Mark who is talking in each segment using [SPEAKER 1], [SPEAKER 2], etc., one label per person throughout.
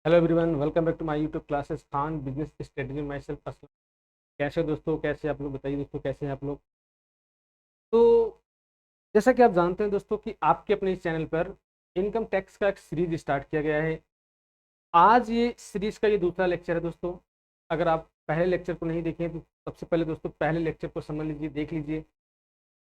[SPEAKER 1] Hello everyone, welcome back to my YouTube classes Khan business strategy myself Aslam. कैसे हो दोस्तों? कैसे आप लोग? बताइए दोस्तों, कैसे हैं आप लोग? तो जैसा कि आप जानते हैं दोस्तों कि आपके अपने इस चैनल पर इनकम टैक्स का एक सीरीज स्टार्ट किया गया है। आज ये सीरीज का ये दूसरा लेक्चर है दोस्तों। अगर आप पहले लेक्चर को नहीं देखें तो सबसे पहले दोस्तों पहले लेक्चर को समझ लीजिए, देख लीजिए,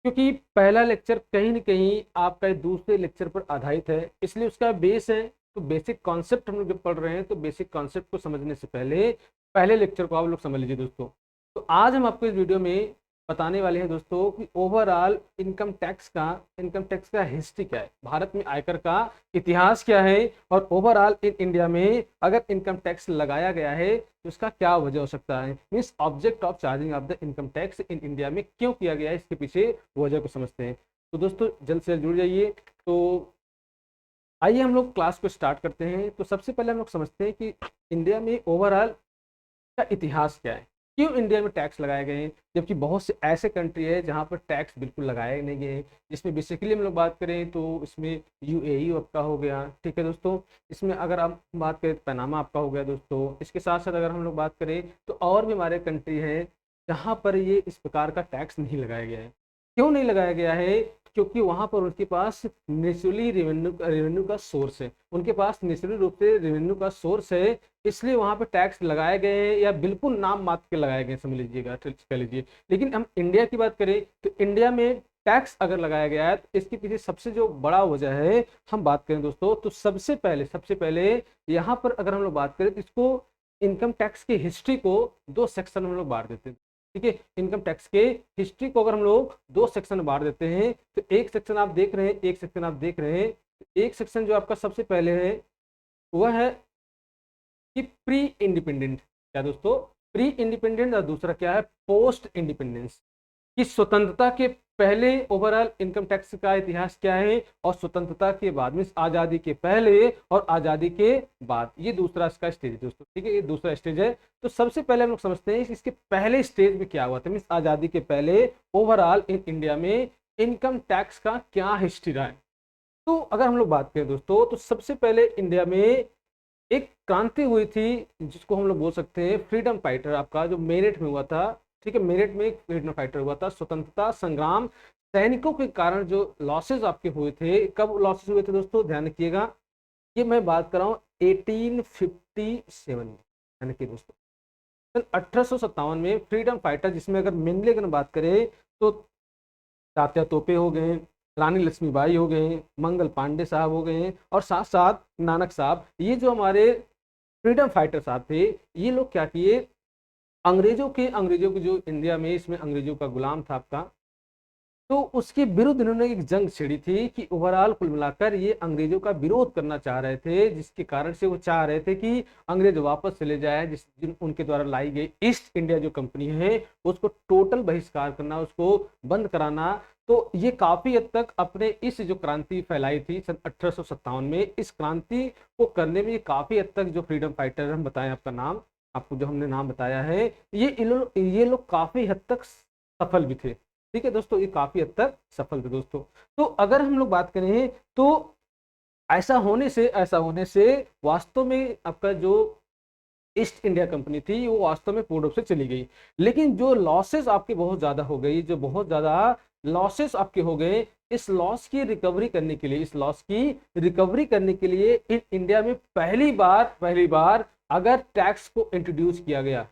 [SPEAKER 1] क्योंकि पहला लेक्चर कहीं ना कहीं आपका दूसरे लेक्चर पर आधारित है, इसलिए उसका बेस है। तो बेसिक कॉन्सेप्ट हम लोग जब पढ़ रहे हैं तो बेसिक कॉन्सेप्ट को समझने से पहले पहले लेक्चर को आप लोग समझ लीजिए दोस्तों। तो आज हम आपको इस वीडियो में बताने वाले हैं दोस्तों कि ओवरऑल इनकम टैक्स का हिस्ट्री क्या है, भारत में आयकर का इतिहास क्या है, और ओवरऑल इन इंडिया में अगर इनकम टैक्स लगाया गया है तो उसका क्या वजह हो सकता है। Means object of charging of the income tax in India में क्यों किया गया है, इसके पीछे वजह को समझते हैं। तो दोस्तों जल्द से जल्द जुड़ जाइए। तो आइए हम लोग क्लास को स्टार्ट करते हैं। तो सबसे पहले हम लोग समझते हैं कि इंडिया में ओवरऑल का इतिहास क्या है, क्यों इंडिया में टैक्स लगाए गए हैं, जबकि बहुत से ऐसे कंट्री है जहां पर टैक्स बिल्कुल लगाए नहीं गए हैं। जिसमें बेसिकली हम लोग बात करें तो इसमें यूएई आपका हो गया, ठीक है दोस्तों। इसमें अगर आप बात करें तो पनामा आपका हो गया दोस्तों। इसके साथ साथ अगर हम लोग बात करें तो और भी हमारे कंट्री है जहाँ पर ये इस प्रकार का टैक्स नहीं लगाया गया है। क्यों नहीं लगाया गया है? क्योंकि वहां पर उनके पास नेचुरली रेवेन्यू का सोर्स है, उनके पास नेचुरली रूप से रेवेन्यू का सोर्स है, इसलिए वहां पे टैक्स लगाए गए हैं, या बिल्कुल नाम मात्र के लगाए गए, समझ लीजिएगा, कह लीजिए। लेकिन हम इंडिया की बात करें तो इंडिया में टैक्स अगर लगाया गया है तो इसके पीछे सबसे जो बड़ा वजह है, हम बात करें दोस्तों तो सबसे पहले यहाँ पर अगर हम लोग बात करें तो इसको इनकम टैक्स की हिस्ट्री को दो सेक्शन में हम लोग बांट देते हैं। ठीक है, इनकम टैक्स के हिस्ट्री को अगर हम लोग दो सेक्शन में बांट देते हैं तो एक सेक्शन आप देख रहे हैं, एक सेक्शन आप देख रहे हैं। एक सेक्शन जो आपका सबसे पहले है वह है कि प्री इंडिपेंडेंट, क्या दोस्तों? प्री इंडिपेंडेंट, और दूसरा क्या है, पोस्ट इंडिपेंडेंस। कि स्वतंत्रता के पहले ओवरऑल इनकम टैक्स का इतिहास क्या है, और स्वतंत्रता के बाद में आजादी के पहले और आजादी के बाद, ये दूसरा इसका स्टेज है दोस्तों। ठीक है, ये दूसरा स्टेज है। तो सबसे पहले हम लोग समझते हैं इसके पहले स्टेज में क्या हुआ था, मीन आजादी के पहले ओवरऑल इन इंडिया में इनकम टैक्स का क्या हिस्ट्री रहा है। तो अगर हम लोग बात करें दोस्तों तो सबसे पहले इंडिया में एक क्रांति हुई थी जिसको हम लोग बोल सकते हैं फ्रीडम फाइटर, आपका जो मेरठ में हुआ था। ठीक है, मेरठ में एक फ्रीडम फाइटर हुआ था, स्वतंत्रता संग्राम सैनिकों के कारण जो लॉसेस आपके हुए थे। कब लॉसेस हुए थे दोस्तों, ध्यान रखिएगा। ये मैं बात कर रहा हूँ 1857 में, ध्यान रखिए दोस्तों। सन 1857 में फ्रीडम फाइटर, जिसमें अगर मेनली अगर बात करें तो तात्या तोपे हो गए, रानी लक्ष्मीबाई हो गए, मंगल पांडे साहब हो गए, और साथ साथ नानक साहब, ये जो हमारे फ्रीडम फाइटर साहब थे, ये लोग क्या किए, अंग्रेजों के जो इंडिया में इसमें अंग्रेजों का गुलाम था आपका, तो उसके विरुद्ध इन्होंने एक जंग छेड़ी थी कि ओवरऑल कुल मिलाकर ये अंग्रेजों का विरोध करना चाह रहे थे, जिसके कारण से वो चाह रहे थे कि अंग्रेज वापस चले जाए, जिन उनके द्वारा लाई गई ईस्ट इंडिया जो कंपनी है उसको टोटल बहिष्कार करना, उसको बंद कराना। तो ये काफी हद तक अपने इस जो क्रांति फैलाई थी सन 1857 में, इस क्रांति को करने में ये काफी हद तक जो फ्रीडम फाइटर हम बताएं, आपका नाम, आपको जो हमने नाम बताया है, ये लोग काफी हद तक सफल भी थे। ठीक है दोस्तों, ये काफी हद तक सफल थे दोस्तों। तो अगर हम लोग बात करें तो ऐसा होने से वास्तव में आपका जो ईस्ट इंडिया कंपनी थी वो वास्तव में पूर्ण रूप से चली गई। लेकिन जो लॉसेस आपके बहुत ज्यादा हो गई, जो बहुत ज्यादा लॉसेस आपके हो गए, इस लॉस की रिकवरी करने के लिए इन इंडिया में पहली बार अगर टैक्स को इंट्रोड्यूस किया गया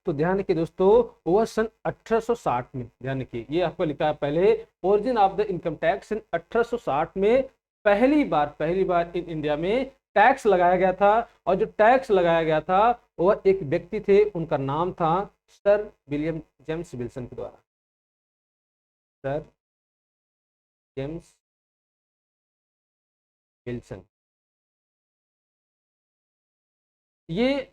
[SPEAKER 1] तो ध्यान रखिए दोस्तों, वह सन 1860 में, ध्यान रखिए, ये आपको लिखा है पहले, origin of the income tax सन 1860 में पहली बार इन इंडिया में टैक्स लगाया गया था। और जो टैक्स लगाया गया था वह एक व्यक्ति थे, उनका नाम था सर विलियम जेम्स विल्सन के द्वारा, सर जेम्स विल्सन। ये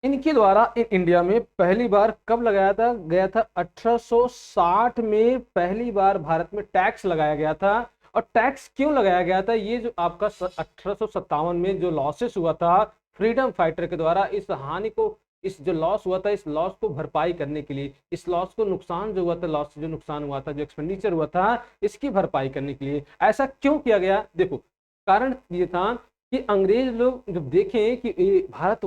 [SPEAKER 1] इनके द्वारा इन इंडिया में पहली बार कब लगाया था गया था, 1860 में पहली बार भारत में टैक्स लगाया गया था। और टैक्स क्यों लगाया गया था, ये जो आपका 1857 में जो लॉसेस हुआ था फ्रीडम फाइटर के द्वारा, इस हानि को, इस जो लॉस हुआ था, इस लॉस को भरपाई करने के लिए, इस लॉस को, नुकसान जो हुआ था, लॉस जो नुकसान हुआ था, जो एक्सपेंडिचर हुआ था, इसकी भरपाई करने के लिए ऐसा क्यों किया गया। देखो, कारण ये था कि अंग्रेज लोग जब देखें कि ये भारत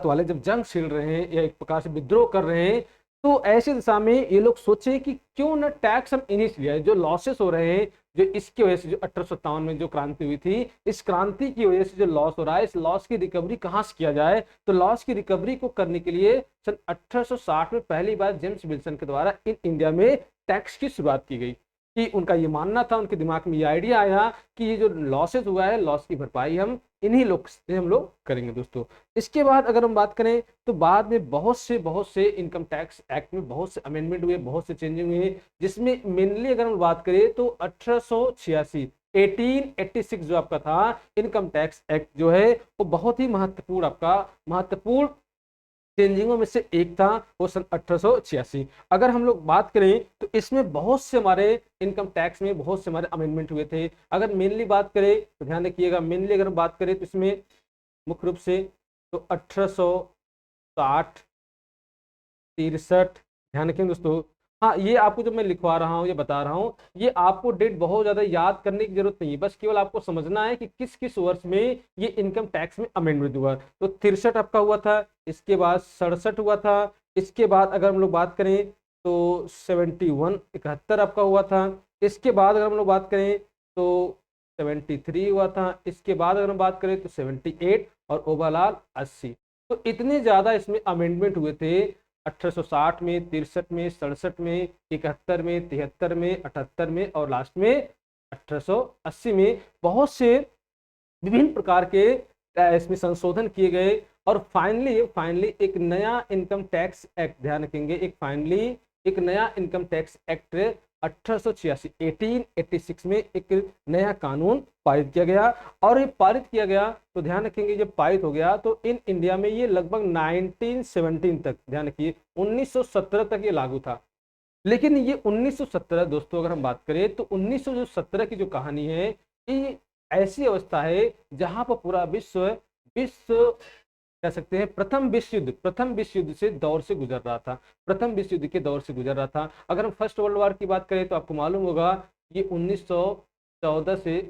[SPEAKER 1] वाले जब जंग छिड़ रहे हैं या एक प्रकार से विद्रोह कर रहे हैं, तो ऐसी दिशा में ये लोग सोचे कि क्यों ना टैक्स हम इन्हीं से लिया है। जो लॉसेस हो रहे हैं, जो इसकी वजह से जो 1857 में जो क्रांति हुई थी, इस क्रांति की वजह से जो लॉस हो रहा है, इस लॉस की रिकवरी कहाँ से किया जाए। तो लॉस की रिकवरी को करने के लिए सन 1860 में पहली बार जेम्स विल्सन के द्वारा इन इंडिया में टैक्स की शुरुआत की गई। कि उनका ये मानना था, उनके दिमाग में ये आइडिया आया कि ये जो लॉसेस हुआ है, लॉस की भरपाई इन्हीं लोग से हम लोग करेंगे दोस्तों। इसके बाद अगर हम बात करें तो बाद में बहुत से इनकम टैक्स एक्ट में बहुत से अमेंडमेंट हुए, बहुत से चेंजिंग हुए, जिसमें मेनली अगर हम बात करें तो 1886 1886 जो आपका था इनकम टैक्स एक्ट जो है, वो बहुत ही महत्वपूर्ण चेंजिंगों में से एक था, वो सन 1886। अगर हम लोग बात करें तो इसमें बहुत से हमारे इनकम टैक्स में बहुत से हमारे अमेंडमेंट हुए थे। अगर मेनली बात करें तो ध्यान रखिएगा, मेनली अगर हम बात करें तो इसमें मुख्य रूप से तो 1860, 63, ध्यान रखें दोस्तों। हाँ, ये आपको जो मैं लिखवा रहा हूँ, ये बता रहा हूँ, ये आपको डेट बहुत ज्यादा याद करने की जरूरत नहीं है, बस केवल आपको समझना है कि किस किस वर्ष में ये इनकम टैक्स में अमेंडमेंट हुआ। तो 63 आपका हुआ था, इसके बाद 67 हुआ था, इसके बाद अगर हम लोग बात करें तो 71 71 आपका हुआ था, इसके बाद अगर हम लोग बात करें तो 73 हुआ था, इसके बाद अगर हम बात करें तो 78 और ओवरऑल 80। तो इतने ज्यादा इसमें अमेंडमेंट हुए थे 1860 में, 63 में, 67 में, 71 में, 73 में, 78 में और लास्ट में 1880 में बहुत से विभिन्न प्रकार के इसमें संशोधन किए गए। और फाइनली एक नया इनकम टैक्स एक्ट, ध्यान रखेंगे, एक नया इनकम टैक्स एक्ट 1886 में एक नया कानून पारित किया गया। और ये पारित किया गया तो ध्यान रखेंगे, जब पारित हो गया तो इन इंडिया में ये लगभग 1917 तक, ध्यान रखिए 1917 तक ये लागू था। लेकिन ये 1917 दोस्तों अगर हम बात करें तो 1917 की जो कहानी है, ये ऐसी अवस्था है जहां पर पूरा विश्व विश्व कह सकते हैं प्रथम विश्व युद्ध से दौर से गुजर रहा था, प्रथम विश्व युद्ध के दौर से गुजर रहा था। अगर हम फर्स्ट वर्ल्ड वॉर की बात करें तो आपको मालूम होगा ये 1914 से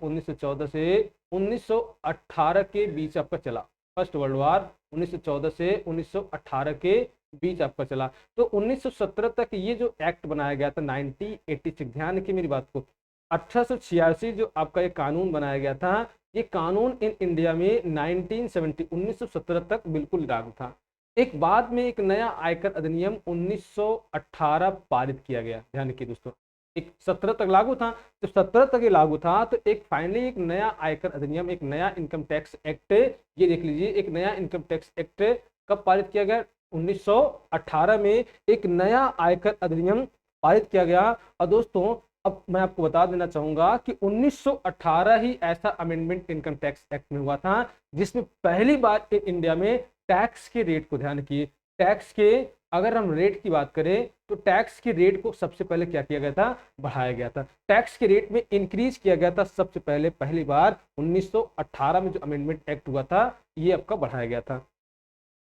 [SPEAKER 1] 1918 के बीच आपका चला। फर्स्ट वर्ल्ड वॉर 1914 से 1918 के बीच आपका चला। तो 1917 तक ये जो एक्ट बनाया गया था 1986, ध्यान रखिए मेरी बात को, 1886 जो आपका ये कानून बनाया गया था, ये कानून इन इंडिया में 1917 तक बिल्कुल लागू था। एक बाद में एक नया आयकर अधिनियम 1918 पारित किया गया, ध्यान रखिए दोस्तों। एक 17 तक लागू था, तो 17 तक ये लागू था, तो एक फाइनली एक नया आयकर अधिनियम, एक नया इनकम टैक्स एक्ट, ये देख लीजिए, एक नया इनकम टैक्स एक्ट कब पारित किया गया, 1918 में एक नया आयकर अधिनियम पारित किया गया। और दोस्तों अब मैं आपको बता देना चाहूंगा कि 1918 ही ऐसा अमेंडमेंट इनकम टैक्स एक्ट में हुआ था जिसमें पहली बार इन इंडिया में टैक्स के रेट को, ध्यान रखिए, टैक्स के अगर हम रेट की बात करें तो टैक्स के रेट को सबसे पहले क्या किया गया था, बढ़ाया गया था। टैक्स के रेट में इंक्रीज किया गया था सबसे पहले, पहली बार 1918 में जो अमेंडमेंट एक्ट हुआ था, ये आपका बढ़ाया गया था।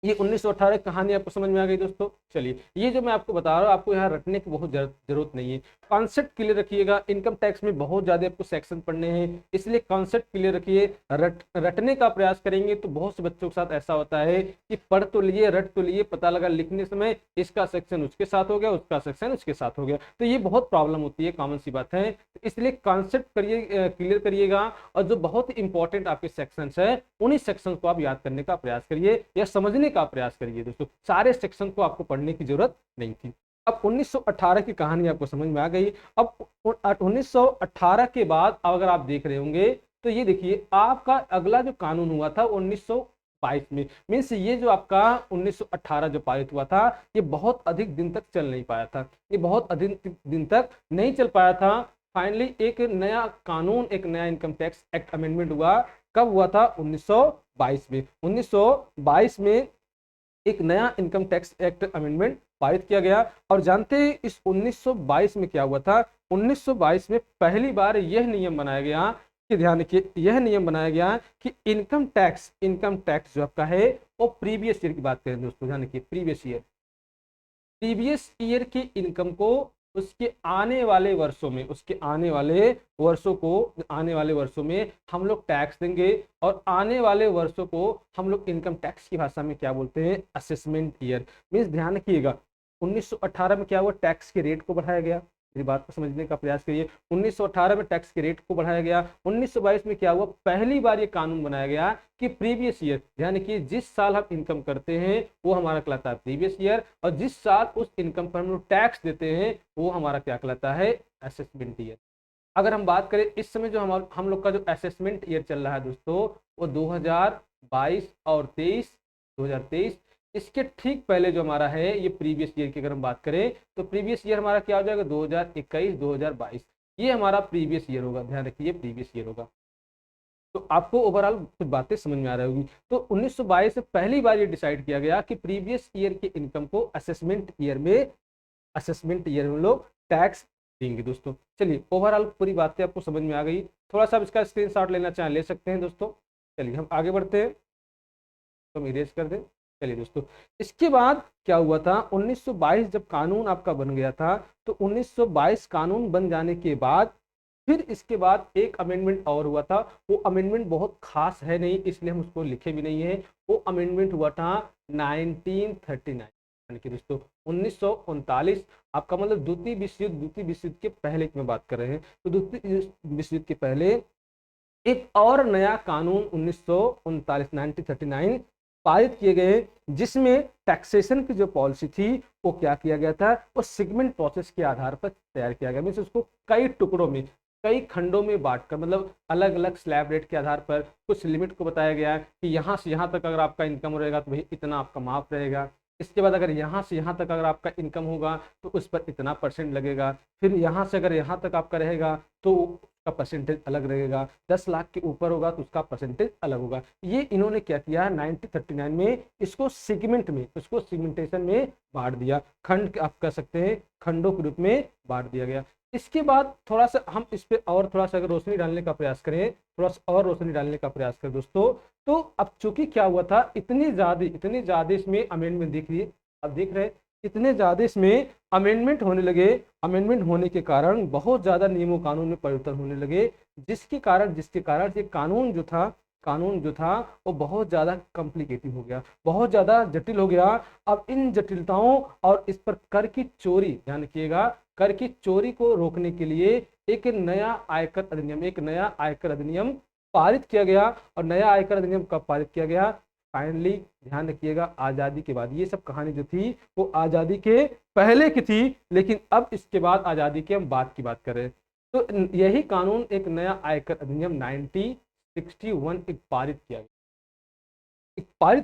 [SPEAKER 1] ये 1918 कहानी आपको समझ में आ गई दोस्तों। चलिए, ये जो मैं आपको बता रहा हूँ आपको यहाँ रटने की बहुत जरूरत नहीं है, कॉन्सेप्ट क्लियर रखिएगा। इनकम टैक्स में बहुत ज्यादा आपको सेक्शन पढ़ने हैं, इसलिए कॉन्सेप्ट क्लियर रखिए। रटने का प्रयास करेंगे तो बहुत से बच्चों के साथ ऐसा होता है कि पढ़ तो लिए, रट तो लिए, पता लगा लिखने समय इसका सेक्शन उसके साथ हो गया, उसका सेक्शन उसके साथ हो गया, तो ये बहुत प्रॉब्लम होती है, कॉमन सी बात है। तो इसलिए कॉन्सेप्ट करिए, क्लियर करिएगा, और जो बहुत इंपॉर्टेंट आपके सेक्शन है उन्हीं सेक्शन को आप याद करने का प्रयास करिए या समझने का प्रयास करिए दोस्तों। सारे सेक्शन को आपको पढ़ने की जरूरत नहीं थी। अब 1918 की कहानी आपको समझ में आ गई। अब 1918 के बाद अगर आप देख रहे होंगे तो ये देखिए आपका अगला जो कानून हुआ था 1922 में, मीन्स ये जो आपका 1918 जो पारित हुआ था, ये बहुत अधिक दिन तक चल नहीं पाया था, ये बहुत अधिक दिन तक नहीं चल पाया था। फाइनली एक नया कानून, एक नया इनकम टैक्स एक्ट अमेंडमेंट हुआ। कब हुआ था, 1922 में। 1922 में एक नया इनकम टैक्स एक्ट अमेंडमेंट पारित किया गया। और जानते हैं इस 1922 में क्या हुआ था, 1922 में पहली बार यह नियम बनाया गया कि, ध्यान रखिए, यह नियम बनाया गया कि इनकम टैक्स जो आपका है वो प्रीवियस ईयर की बात करें दोस्तों, ध्यान रखिए, प्रीवियस ईयर की इनकम को उसके आने वाले वर्षों में, आने वाले वर्षों में हम लोग टैक्स देंगे, और आने वाले वर्षों को हम लोग इनकम टैक्स की भाषा में क्या बोलते हैं, असेसमेंट ईयर। मीन्स ध्यान रखिएगा 1918 में क्या हुआ, टैक्स के रेट को बढ़ाया गया। मेरी बात को समझने का प्रयास करिए। 1918 में टैक्स के रेट को बढ़ाया गया। 1922 में क्या हुआ, पहली बार ये कानून बनाया गया कि प्रीवियस ईयर, यानी कि जिस साल हम इनकम करते हैं वो हमारा कहलाता है प्रीवियस ईयर, और जिस साल उस इनकम पर हम लोग टैक्स देते हैं वो हमारा क्या कहलाता है, असेसमेंट ईयर। अगर हम बात करें इस समय जो हम लोग का जो असेसमेंट ईयर चल रहा है दोस्तों, वो 2022 और 2023, इसके ठीक पहले जो हमारा है ये प्रीवियस ईयर की अगर हम बात करें तो प्रीवियस ईयर हमारा क्या हो जाएगा, 2021 2022, ये हमारा प्रीवियस ईयर होगा। ध्यान रखिए प्रीवियस ईयर होगा। तो आपको ओवरऑल कुछ बातें समझ में आ रही होगी। तो 1922 से पहली बार ये डिसाइड किया गया कि प्रीवियस ईयर के इनकम को असेसमेंट ईयर में लोग टैक्स देंगे दोस्तों। चलिए ओवरऑल पूरी बातें आपको समझ में आ गई। थोड़ा सा इसका स्क्रीनशॉट लेना चाहें ले सकते हैं दोस्तों। चलिए हम आगे बढ़ते हैं, तो हम इरेज कर दें। चलिए दोस्तों, इसके बाद क्या हुआ था, 1922 जब कानून आपका बन गया था, तो 1922 कानून बन जाने के बाद फिर इसके बाद एक अमेंडमेंट और हुआ था। वो अमेंडमेंट बहुत खास है नहीं, इसलिए हम उसको लिखे भी नहीं है। वो अमेंडमेंट हुआ था 1939, यानी कि दोस्तों 1939। आपका मतलब द्वितीय विश्व युद्ध के पहले की मैं बात कर रहे हैं। तो द्वितीय विश्व युद्ध के पहले एक और नया कानून 1939 1939 पारित किए गए, जिसमें टैक्सेशन की जो पॉलिसी थी वो क्या किया गया था, वो सेगमेंट प्रोसेस के आधार पर तैयार किया गया। मीन्स उसको कई टुकड़ों में, कई खंडों में बांटकर, मतलब अलग अलग स्लैब रेट के आधार पर कुछ लिमिट को बताया गया कि यहाँ से यहाँ तक अगर आपका इनकम रहेगा तो भाई इतना आपका माफ रहेगा। इसके बाद अगर यहाँ से यहाँ तक अगर आपका इनकम होगा तो उस पर इतना परसेंट लगेगा। फिर यहाँ से अगर यहाँ तक आपका रहेगा तो उसका परसेंटेज अलग रहेगा। 10 लाख के ऊपर होगा तो उसका परसेंटेज अलग होगा। ये इन्होंने क्या किया है 1939 में, इसको सेगमेंटेशन में बांट दिया। खंड आप कह सकते हैं, खंडों के रूप में बांट दिया गया। इसके बाद थोड़ा सा हम इस पे और थोड़ा सा अगर रोशनी डालने का प्रयास करें, थोड़ा सा और रोशनी डालने का प्रयास करें दोस्तों, तो अब चूंकि क्या हुआ था, इतनी ज्यादा इसमें अमेंडमेंट दिख रही है। अब देख रहे हैं इतने ज्यादा इसमें अमेंडमेंट होने लगे। अमेंडमेंट होने के कारण बहुत ज्यादा नियमों कानून में परिवर्तन होने लगे, जिसके कारण ये कानून जो था वो बहुत ज्यादा कॉम्प्लिकेटेड हो गया, बहुत ज्यादा जटिल हो गया। अब इन जटिलताओं और इस पर कर की चोरी, ध्यान रखिएगा, कर की चोरी को रोकने के लिए एक नया आयकर अधिनियम पारित किया गया। और नया आयकर अधिनियम कब पारित किया गया, फाइनली ध्यान रखिएगा आजादी के बाद। ये सब कहानी जो थी वो आजादी के पहले की थी, लेकिन अब इसके बाद आजादी के हम बात कर रहे हैं। तो यही कानून, एक नया आयकर अधिनियम 1961 पारित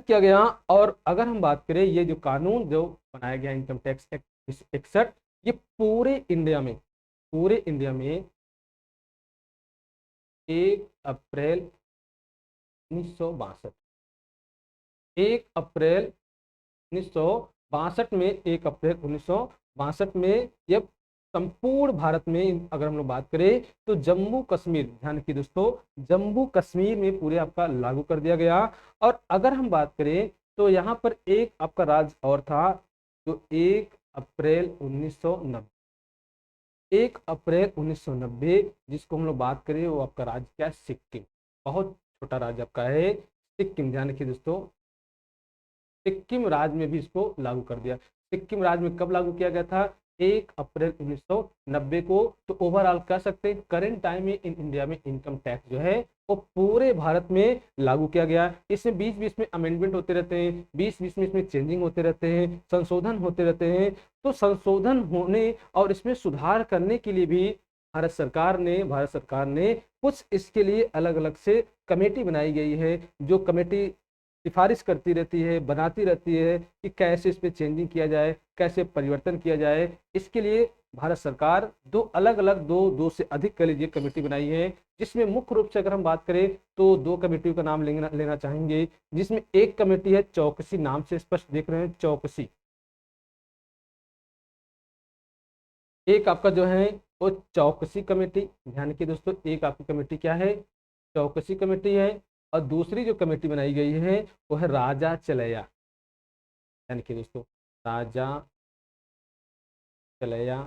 [SPEAKER 1] किया गया। और अगर हम बात करें, ये जो कानून जो बनाया गया इनकम टैक्स एक्ट 61, ये पूरे इंडिया में 1 अप्रैल 1962 1 अप्रैल 1962 में 1 अप्रैल 1962 में ये संपूर्ण भारत में अगर हम लोग बात करें तो जम्मू कश्मीर, ध्यान रखिए दोस्तों, जम्मू कश्मीर में पूरे आपका लागू कर दिया गया। और अगर हम बात करें तो यहाँ पर एक आपका राज्य और था जो 1 अप्रैल 1990 जिसको हम लोग बात करें वो आपका राज्य क्या है, सिक्किम। बहुत छोटा राज्य आपका है सिक्किम, ध्यान रखिए दोस्तों, सिक्किम राज्य में भी इसको लागू कर दिया। सिक्किम राज्य में कब लागू किया गया था, 1 अप्रैल 1990 को। तो ओवरऑल कह सकते हैं करेंट टाइम में इन इंडिया में इनकम टैक्स जो है वो पूरे भारत में लागू किया गया। इसमें बीच बीच में अमेंडमेंट होते रहते हैं, बीच बीच में इसमें चेंजिंग होते रहते हैं, संशोधन होते रहते हैं। तो संशोधन होने और इसमें सुधार करने के लिए भी भारत सरकार ने कुछ इसके लिए अलग अलग से कमेटी बनाई गई है, जो कमेटी सिफारिश करती रहती है, बनाती रहती है कि कैसे इस पे चेंजिंग किया जाए, कैसे परिवर्तन किया जाए। इसके लिए भारत सरकार दो से अधिक कह लीजिए कमेटी बनाई है, जिसमें मुख्य रूप से अगर हम बात करें तो 2 कमेटियों का नाम लेना चाहेंगे। जिसमें एक कमेटी है चौकसी, नाम से स्पष्ट देख रहे हैं चौकसी। एक आपका जो है वो चौकसी कमेटी, ध्यान रखिए दोस्तों, एक आपकी कमेटी क्या है, चौकसी कमेटी है। और दूसरी जो कमेटी बनाई गई है वो है राजा चलैया, यानी कि दोस्तों राजा चलैया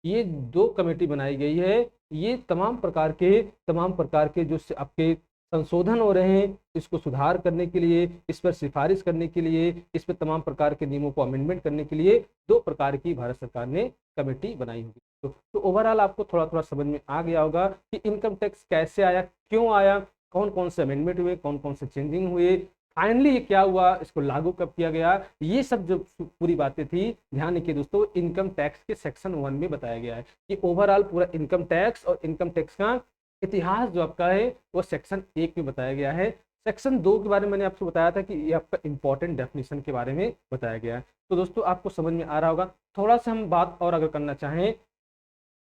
[SPEAKER 1] ये दो कमेटी बनाई गई है। ये तमाम प्रकार के जो आपके संशोधन हो रहे हैं, इसको सुधार करने के लिए, इस पर सिफारिश करने के लिए, इस पर तमाम प्रकार के नियमों को अमेंडमेंट करने के लिए दो प्रकार की भारत सरकार ने कमेटी बनाई होगी। तो ओवरऑल आपको थोड़ा थोड़ा समझ में आ गया होगा कि इनकम टैक्स कैसे आया, क्यों आया, कौन कौन से अमेंडमेंट हुए, कौन कौन से चेंजिंग हुए, फाइनली ये क्या हुआ, इसको लागू कब किया गया। ये सब जो पूरी बातें थी, ध्यान रखिए दोस्तों, इनकम टैक्स के सेक्शन 1 में बताया गया है कि ओवरऑल पूरा इनकम टैक्स और इनकम टैक्स का इतिहास जो आपका है वो सेक्शन 1 में बताया गया है। सेक्शन 2 के बारे में मैंने आपको बताया था कि ये आपका इंपॉर्टेंट डेफिनेशन के बारे में बताया गया है। तो दोस्तों आपको समझ में आ रहा होगा। थोड़ा सा हम बात और अगर करना चाहें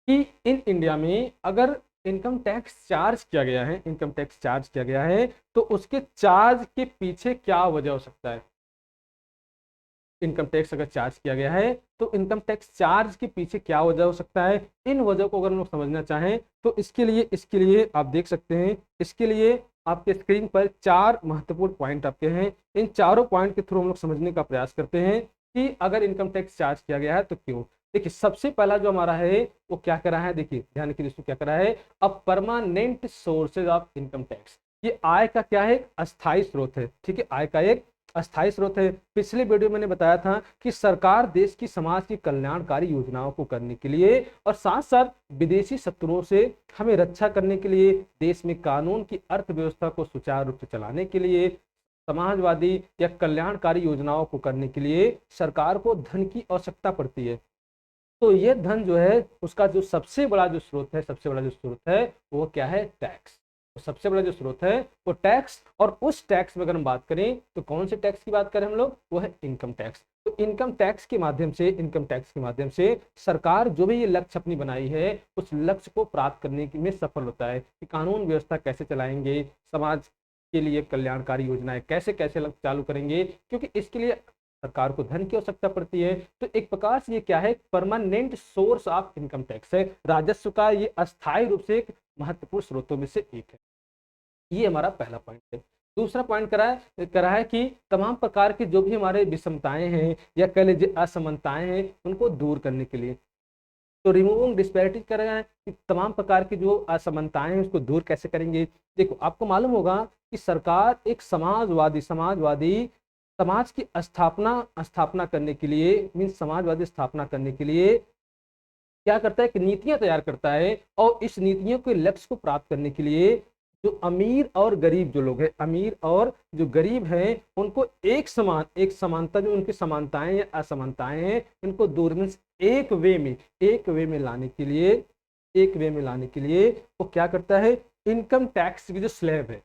[SPEAKER 1] कि इन इंडिया में अगर इनकम टैक्स चार्ज किया गया है, इनकम टैक्स चार्ज किया गया है, तो उसके चार्ज के पीछे क्या वजह हो सकता है। इनकम टैक्स अगर चार्ज किया गया है तो इनकम टैक्स चार्ज के पीछे क्या वजह हो सकता है। इन वजह को अगर हम लोग समझना चाहें तो इसके लिए आप देख सकते हैं, इसके लिए आपके स्क्रीन पर 4 महत्वपूर्ण पॉइंट आपके हैं। इन चारों पॉइंट के थ्रू हम लोग समझने का प्रयास करते हैं कि अगर इनकम टैक्स चार्ज किया गया है तो क्यों। देखिए सबसे पहला जो हमारा है वो क्या करा है, देखिए ध्यान रखिए दोस्तों, क्या करा है, अब permanent sources of income tax. ये आय का क्या है, अस्थायी स्रोत है। ठीक है, आय का एक अस्थायी स्रोत है। पिछले वीडियो में मैंने बताया था कि सरकार देश की समाज की कल्याणकारी योजनाओं को करने के लिए और साथ साथ विदेशी शत्रुओं से हमें रक्षा करने के लिए, देश में कानून की अर्थव्यवस्था को सुचारू रूप से चलाने के लिए, समाजवादी या कल्याणकारी योजनाओं को करने के लिए सरकार को धन की आवश्यकता पड़ती है। तो ये धन जो है उसका जो सबसे बड़ा जो स्रोत है वो क्या है, टैक्स। तो सबसे बड़ा जो स्रोत है वो टैक्स, और उस टैक्स में अगर हम बात करें तो कौन से टैक्स की बात करें हम लोग, वो है इनकम टैक्स। तो इनकम टैक्स के माध्यम से सरकार जो भी ये लक्ष्य अपनी बनाई है उस लक्ष्य को प्राप्त करने में सफल होता है कि कानून व्यवस्था कैसे चलाएंगे, समाज के लिए कल्याणकारी योजनाएं कैसे कैसे चालू करेंगे, क्योंकि इसके लिए सरकार को धन की आवश्यकता पड़ती है। तो एक प्रकार से ये क्या है, permanent source of income tax है, राजस्व का ये अस्थायी रूप से एक महत्वपूर्ण स्रोतों में से एक है। ये हमारा पहला पॉइंट है। दूसरा पॉइंट करा है कि तमाम प्रकार की जो भी हमारे विषमताएं हैं या कह लीजिए असमानताएं हैं उनको दूर करने के लिए, तो रिमूविंग डिस्पैरिटीज कर रहे हैं कि तमाम प्रकार की जो असमानताएं हैं उसको दूर कैसे करेंगे। देखो आपको मालूम होगा कि सरकार एक समाजवादी समाज की स्थापना करने के लिए, मीन्स समाजवादी स्थापना करने के लिए क्या करता है कि नीतियां तैयार करता है, और इस नीतियों के लक्ष्य को प्राप्त करने के लिए जो अमीर और गरीब जो लोग हैं, अमीर और जो गरीब हैं उनको एक समानता, जो उनकी समानताएं या असमानताएं हैं इनको दूर, मीन्स एक वे में लाने के लिए वो क्या करता है, इनकम टैक्स की जो स्लैब है,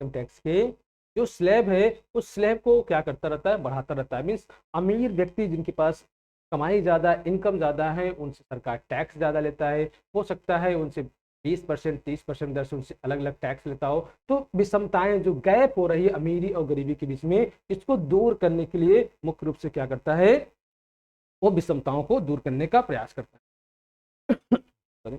[SPEAKER 1] इनकम टैक्स के जो स्लैब है उस स्लैब को क्या करता रहता है, बढ़ाता रहता है। मीन्स अमीर व्यक्ति जिनके पास कमाई ज्यादा, इनकम ज्यादा है, उनसे सरकार टैक्स ज्यादा लेता है। हो सकता है उनसे 20% 30% दर से उनसे अलग अलग टैक्स लेता हो। तो विषमताएं जो गैप हो रही है अमीरी और गरीबी के बीच में, इसको दूर करने के लिए मुख्य रूप से क्या करता है, वो विषमताओं को दूर करने का प्रयास करता है।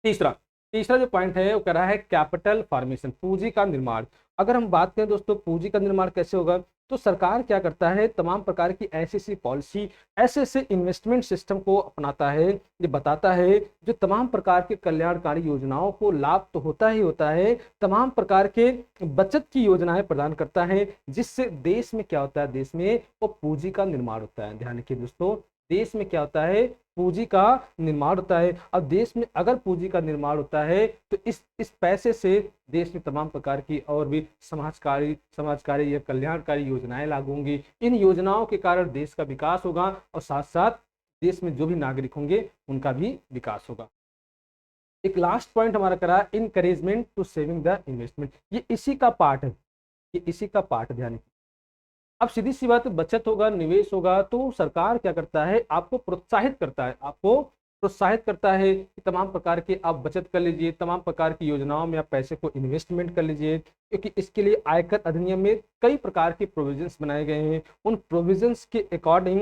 [SPEAKER 1] तीसरा तीसरा जो पॉइंट है वो कह रहा है कैपिटल फॉर्मेशन, पूंजी का निर्माण। अगर हम बात करें दोस्तों पूंजी का निर्माण कैसे होगा, तो सरकार क्या करता है, तमाम प्रकार की ऐसी पॉलिसी, ऐसे इन्वेस्टमेंट सिस्टम को अपनाता है, ये बताता है जो तमाम प्रकार के कल्याणकारी योजनाओं को लाभ तो होता ही होता है, तमाम प्रकार के बचत की योजनाएं प्रदान करता है, जिससे देश में क्या होता है, देश में वो पूंजी का निर्माण होता है। ध्यान रखिए दोस्तों, देश में क्या होता है, पूंजी का निर्माण होता है। अब देश में अगर पूंजी का निर्माण होता है तो इस पैसे से देश में तमाम प्रकार की और भी समाजकारी या कल्याणकारी योजनाएं लागू होंगी। इन योजनाओं के कारण देश का विकास होगा और साथ साथ देश में जो भी नागरिक होंगे उनका भी विकास होगा। एक लास्ट पॉइंट हमारा करा, encouragement to saving the investment. ये इसी का पार्ट है, ये इसी का पार्ट, ध्यान। अब सीधी सी बात, बचत होगा, निवेश होगा, तो सरकार क्या करता है, आपको प्रोत्साहित करता है कि तमाम प्रकार के आप बचत कर लीजिए, तमाम प्रकार की योजनाओं में आप पैसे को इन्वेस्टमेंट कर लीजिए, क्योंकि इसके लिए आयकर अधिनियम में कई प्रकार के प्रोविजंस बनाए गए हैं। उन प्रोविजंस के अकॉर्डिंग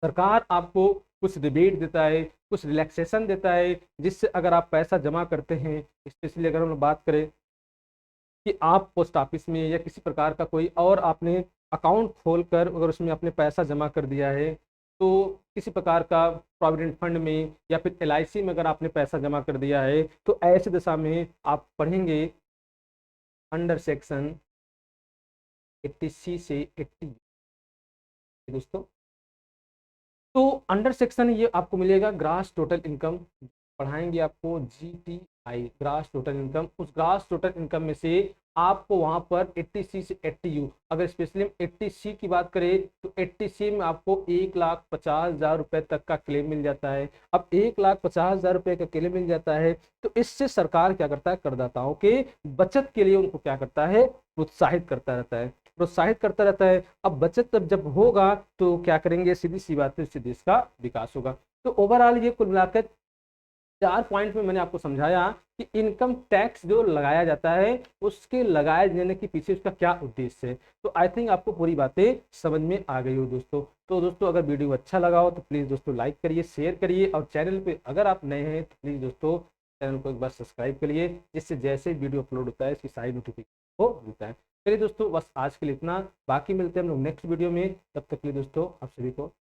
[SPEAKER 1] सरकार आपको कुछ रिबेट देता है, कुछ रिलैक्सेशन देता है, जिससे अगर आप पैसा जमा करते हैं, स्पेशली अगर हम बात करें कि आप पोस्ट ऑफिस में या किसी प्रकार का कोई और आपने अकाउंट खोलकर अगर उसमें अपने पैसा जमा कर दिया है, तो किसी प्रकार का प्रोविडेंट फंड में या फिर LIC में अगर आपने पैसा जमा कर दिया है तो ऐसी दशा में आप पढ़ेंगे अंडर सेक्शन 80C से 80 दोस्तों। तो अंडर सेक्शन ये आपको मिलेगा ग्रास टोटल इनकम, पढ़ाएंगे आपको GTI ग्रास टोटल इनकम। उस ग्रास टोटल इनकम में से आपको वहां पर 80C से 80U, अगर स्पेशली हम 80C की बात करें तो 80C में आपको 1,50,000 रुपए तक का क्लेम मिल जाता है। अब 1,50,000 रुपए का क्लेम मिल जाता है तो इससे सरकार क्या करता है, करदाताओं के बचत के लिए उनको क्या करता है, प्रोत्साहित करता रहता है, प्रोत्साहित करता रहता है। अब बचत जब होगा तो क्या करेंगे, सीधी सी बात है, इससे देश का विकास होगा। तो ओवरऑल ये कुल मिलाकर 4 पॉइंट में मैंने आपको समझाया कि इनकम टैक्स जो लगाया जाता है उसके लगाए जाने के पीछे उसका क्या उद्देश्य है। तो आई थिंक आपको पूरी बातें समझ में आ गई हो दोस्तों। तो दोस्तों अगर वीडियो अच्छा लगा हो तो प्लीज़ दोस्तों लाइक करिए, शेयर करिए, और चैनल पे अगर आप नए हैं तो प्लीज़ दोस्तों चैनल को एक बार सब्सक्राइब करिए, जिससे जैसे वीडियो अपलोड होता है इसकी सारी नोटिफिकेशन हो मिलता है। चलिए दोस्तों बस आज के लिए इतना, बाकी मिलते हैं हम लोग नेक्स्ट वीडियो में। तब तक के लिए दोस्तों आप सभी को